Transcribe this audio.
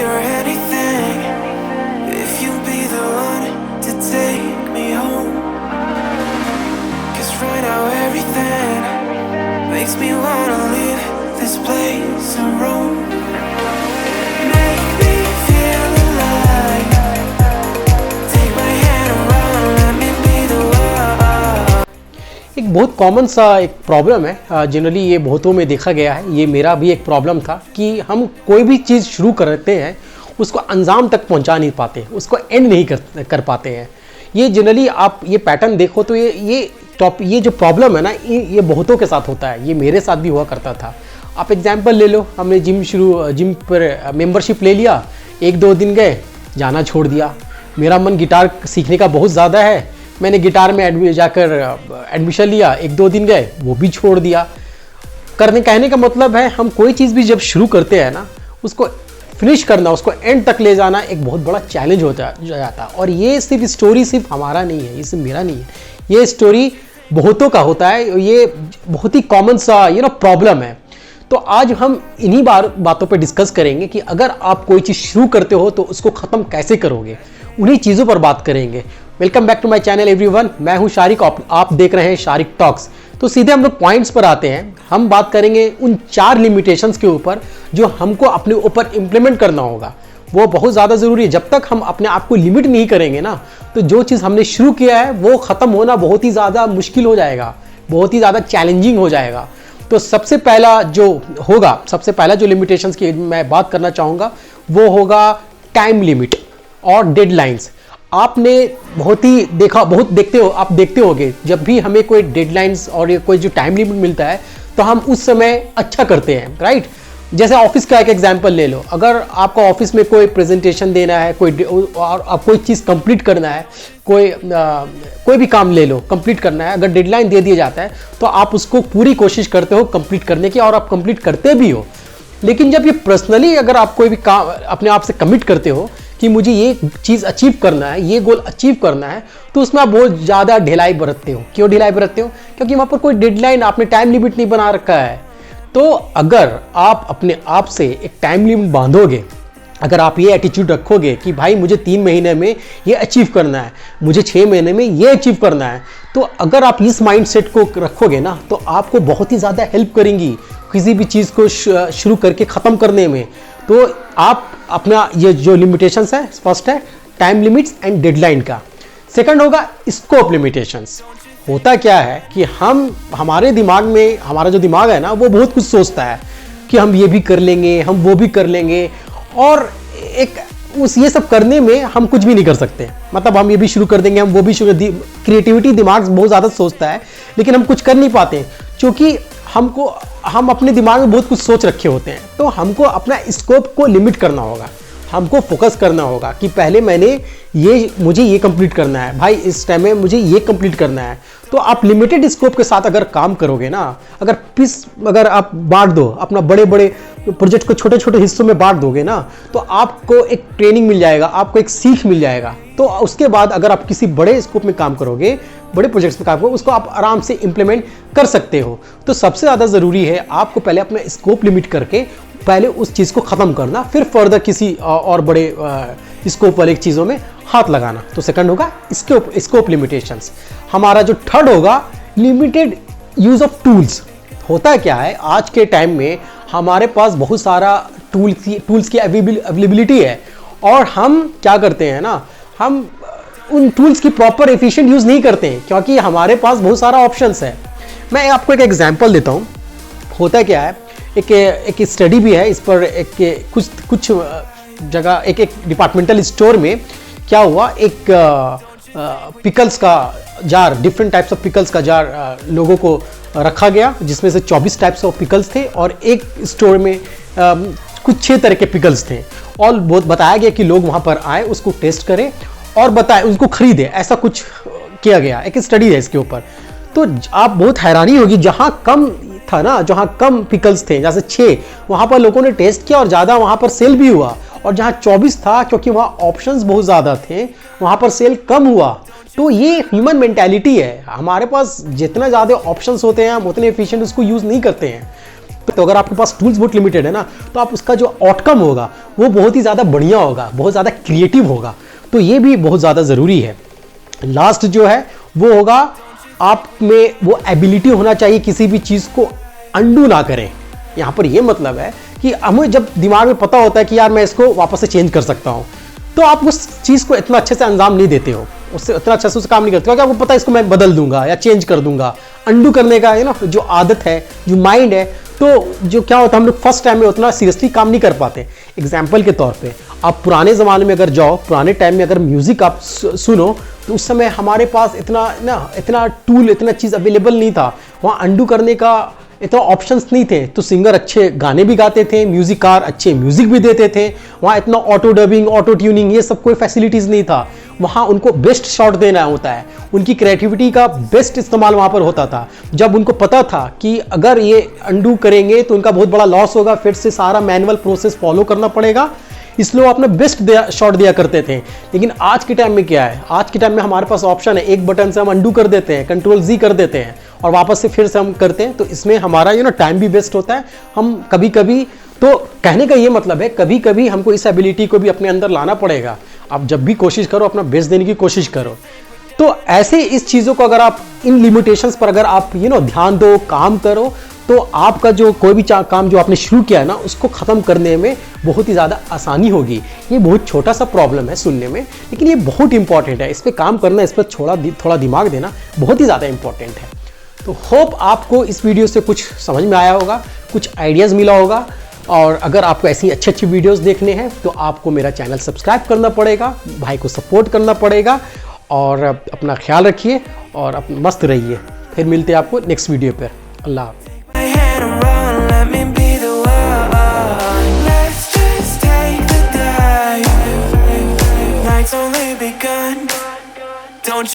or anything, if you'd be the one to take me home. 'Cause right now everything makes me wanna leave this place and roam. Make me feel alive. Take my hand around, let me be the one. एक बहुत common सा एक problem है, generally ये बहुतों में देखा गया है, ये मेरा भी एक प्रॉब्लम था कि हम कोई भी चीज़ शुरू करते हैं उसको अंजाम तक पहुंचा नहीं पाते, उसको एंड नहीं कर पाते हैं। ये जनरली आप ये पैटर्न देखो तो ये जो प्रॉब्लम है ना, ये बहुतों के साथ होता है, ये मेरे साथ भी हुआ करता था। आप एग्जाम्पल ले लो, हमने जिम पर मेंबरशिप ले लिया, 1-2 दिन गए, जाना छोड़ दिया। मेरा मन गिटार सीखने का बहुत ज़्यादा है, मैंने गिटार में जाकर एडमिशन लिया, 1-2 दिन गए, वो भी छोड़ दिया। कहने का मतलब है, हम कोई चीज़ भी जब शुरू करते हैं ना, उसको फिनिश करना, उसको एंड तक ले जाना एक बहुत बड़ा चैलेंज होता जाता है। और ये स्टोरी सिर्फ हमारा नहीं है, ये सिर्फ मेरा नहीं है, ये स्टोरी बहुतों का होता है, ये बहुत ही कॉमन सा प्रॉब्लम है। तो आज हम इन्हीं बातों पे डिस्कस करेंगे कि अगर आप कोई चीज़ शुरू करते हो तो उसको ख़त्म कैसे करोगे, उन्हीं चीज़ों पर बात करेंगे। Welcome back to my channel everyone, मैं हूं शारिक, आप देख रहे हैं शारिक टॉक्स। तो सीधे हम लोग पॉइंट्स पर आते हैं। हम बात करेंगे उन 4 लिमिटेशंस के ऊपर जो हमको अपने ऊपर इम्प्लीमेंट करना होगा। वो बहुत ज़्यादा ज़रूरी है। जब तक हम अपने आप को लिमिट नहीं करेंगे ना, तो जो चीज़ हमने शुरू किया है वो ख़त्म होना बहुत ही ज़्यादा मुश्किल हो जाएगा, बहुत ही ज़्यादा चैलेंजिंग हो जाएगा। तो सबसे पहला जो लिमिटेशंस की मैं बात करना चाहूँगा वो होगा टाइम लिमिट और डेडलाइंस। आपने बहुत देखते होगे, जब भी हमें कोई डेडलाइंस और कोई जो टाइम लिमिट मिलता है तो हम उस समय अच्छा करते हैं, राइट। जैसे ऑफिस का एक एग्जांपल ले लो, अगर आपको ऑफिस में कोई प्रेजेंटेशन देना है, कोई चीज़ कंप्लीट करना है, कोई भी काम ले लो, कंप्लीट करना है, अगर डेडलाइन दे दिया जाता है तो आप उसको पूरी कोशिश करते हो कंप्लीट करने की, और आप कंप्लीट करते भी हो। लेकिन जब ये पर्सनली अगर आप कोई भी काम अपने आप से कमिट करते हो कि मुझे ये चीज़ अचीव करना है, ये गोल अचीव करना है, तो उसमें आप बहुत ज़्यादा ढिलाई बरतते हो। क्यों ढिलाई बरतते हो? क्योंकि वहाँ पर कोई डेडलाइन, आपने टाइम लिमिट नहीं बना रखा है। तो अगर आप अपने आप से एक टाइम लिमिट बांधोगे, अगर आप ये एटीट्यूड रखोगे कि भाई मुझे 3 महीने में ये अचीव करना है, मुझे 6 महीने में ये अचीव करना है, तो अगर आप इस माइंडसेट को रखोगे ना, तो आपको बहुत ही ज़्यादा हेल्प करेंगी किसी भी चीज़ को शुरू करके ख़त्म करने में। तो आप अपना ये जो लिमिटेशंस है, फर्स्ट है टाइम लिमिट्स एंड डेडलाइन का। सेकंड होगा स्कोप लिमिटेशंस। होता क्या है कि हमारे दिमाग में, हमारा जो दिमाग है ना, वो बहुत कुछ सोचता है कि हम ये भी कर लेंगे, हम वो भी कर लेंगे, और ये सब करने में हम कुछ भी नहीं कर सकते। मतलब हम ये भी शुरू कर देंगे, हम वो भी क्रिएटिविटी दिमाग बहुत ज़्यादा सोचता है, लेकिन हम कुछ कर नहीं पाते क्योंकि हम अपने दिमाग में बहुत कुछ सोच रखे होते हैं। तो हमको अपना स्कोप को लिमिट करना होगा, हमको फोकस करना होगा कि पहले मुझे ये कंप्लीट करना है, भाई इस टाइम में मुझे ये कंप्लीट करना है। तो आप लिमिटेड स्कोप के साथ अगर काम करोगे ना, अगर आप बांट दो अपना बड़े बड़े प्रोजेक्ट को छोटे छोटे हिस्सों में बांट दोगे ना, तो आपको एक ट्रेनिंग मिल जाएगा, आपको एक सीख मिल जाएगा। तो उसके बाद अगर आप किसी बड़े स्कोप में काम करोगे, बड़े प्रोजेक्ट्स में काम करोगे, उसको आप आराम से इंप्लीमेंट कर सकते हो। तो सबसे ज़्यादा ज़रूरी है आपको पहले अपना स्कोप लिमिट करके पहले उस चीज़ को ख़त्म करना, फिर फर्दर किसी और बड़े स्कोप वाले चीज़ों में हाथ लगाना। तो सेकंड होगा स्कोप लिमिटेशंस। हमारा जो थर्ड होगा लिमिटेड यूज़ ऑफ टूल्स। होता क्या है, आज के टाइम में हमारे पास बहुत सारा टूल्स की अवेलेबिलिटी है, और हम क्या करते हैं ना, हम उन टूल्स की प्रॉपर एफिशिएंट यूज़ नहीं करते हैं क्योंकि हमारे पास बहुत सारा ऑप्शंस है। मैं आपको एक एग्जांपल देता हूँ। होता क्या है, एक स्टडी भी है इस पर, कुछ जगह एक डिपार्टमेंटल स्टोर में क्या हुआ, एक पिकल्स का jar, different types of pickles का जार लोगों को रखा गया, जिसमें से 24 टाइप्स ऑफ पिकल्स थे, और एक स्टोर में कुछ 6 तरह के पिकल्स थे। और बहुत बताया गया कि लोग वहाँ पर आए, उसको टेस्ट करें और बताएं, उसको खरीदे, ऐसा कुछ किया गया। एक स्टडी है इसके ऊपर। तो आप बहुत हैरानी होगी, जहाँ कम था ना, जहाँ कम पिकल्स थे, जैसे 6, वहाँ पर लोगों ने टेस्ट किया और ज़्यादा वहाँ पर सेल भी हुआ। और जहाँ 24 था, क्योंकि वहाँ ऑप्शंस बहुत ज़्यादा थे, वहाँ पर सेल कम हुआ। तो ये ह्यूमन मेंटालिटी है, हमारे पास जितना ज़्यादा ऑप्शंस होते हैं हम उतने एफिशिएंट उसको यूज़ नहीं करते हैं। तो अगर आपके पास टूल्स बहुत लिमिटेड है ना, तो आप उसका जो आउटकम होगा वो बहुत ही ज़्यादा बढ़िया होगा, बहुत ज़्यादा क्रिएटिव होगा। तो ये भी बहुत ज़्यादा ज़रूरी है। लास्ट जो है वो होगा, आप में वो एबिलिटी होना चाहिए किसी भी चीज़ को अंडू ना करें। यहाँ पर ये मतलब है कि हमें जब दिमाग में पता होता है कि यार मैं इसको वापस से चेंज कर सकता हूँ, तो आप उस चीज़ को इतना अच्छे से अंजाम नहीं देते हो, उससे इतना अच्छे से काम नहीं करते, क्योंकि आपको पता है इसको मैं बदल दूंगा या चेंज कर दूंगा। अंडू करने का जो आदत है, जो माइंड है, तो जो क्या होता है, हम लोग फर्स्ट टाइम में उतना सीरियसली काम नहीं कर पाते। एग्जाम्पल के तौर पे आप पुराने ज़माने में अगर जाओ, पुराने टाइम में अगर म्यूज़िक आप सुनो, तो उस समय हमारे पास इतना टूल, इतना चीज़ अवेलेबल नहीं था। वहाँ अंडू करने का इतना ऑप्शंस नहीं थे, तो सिंगर अच्छे गाने भी गाते थे, म्यूजिकार अच्छे म्यूजिक भी देते थे। वहाँ इतना ऑटो डबिंग, ऑटो ट्यूनिंग, ये सब कोई फैसिलिटीज़ नहीं था। वहाँ उनको बेस्ट शॉट देना होता है, उनकी क्रिएटिविटी का बेस्ट इस्तेमाल वहाँ पर होता था। जब उनको पता था कि अगर ये अंडू करेंगे तो उनका बहुत बड़ा लॉस होगा, फिर से सारा मैनुअल प्रोसेस फॉलो करना पड़ेगा, इसलिए वो अपना बेस्ट शॉट दिया करते थे। लेकिन आज के टाइम में क्या है, आज के टाइम में हमारे पास ऑप्शन है, एक बटन से हम अंडू कर देते हैं, कंट्रोल-Z कर देते हैं और वापस से फिर से हम करते हैं। तो इसमें हमारा टाइम भी वेस्ट होता है। हम कभी कभी, तो कहने का ये मतलब है, कभी कभी हमको इस एबिलिटी को भी अपने अंदर लाना पड़ेगा। आप जब भी कोशिश करो, अपना बेस्ट देने की कोशिश करो। तो ऐसे इस चीज़ों को अगर आप इन लिमिटेशंस पर अगर आप ध्यान दो, काम करो, तो आपका जो कोई भी काम जो आपने शुरू किया है ना, उसको ख़त्म करने में बहुत ही ज़्यादा आसानी होगी। ये बहुत छोटा सा प्रॉब्लम है सुनने में, लेकिन ये बहुत इंपॉर्टेंट है। इस पर काम करना, इस पर थोड़ा दिमाग देना बहुत ही ज़्यादा इंपॉर्टेंट है। तो होप आपको इस वीडियो से कुछ समझ में आया होगा, कुछ आइडियाज़ मिला होगा। और अगर आपको ऐसी अच्छी वीडियोस देखने हैं तो आपको मेरा चैनल सब्सक्राइब करना पड़ेगा, भाई को सपोर्ट करना पड़ेगा। और अपना ख्याल रखिए और मस्त रहिए। फिर मिलते हैं आपको नेक्स्ट वीडियो पर। अल्लाह हाफ़िज़। Only begun. Don't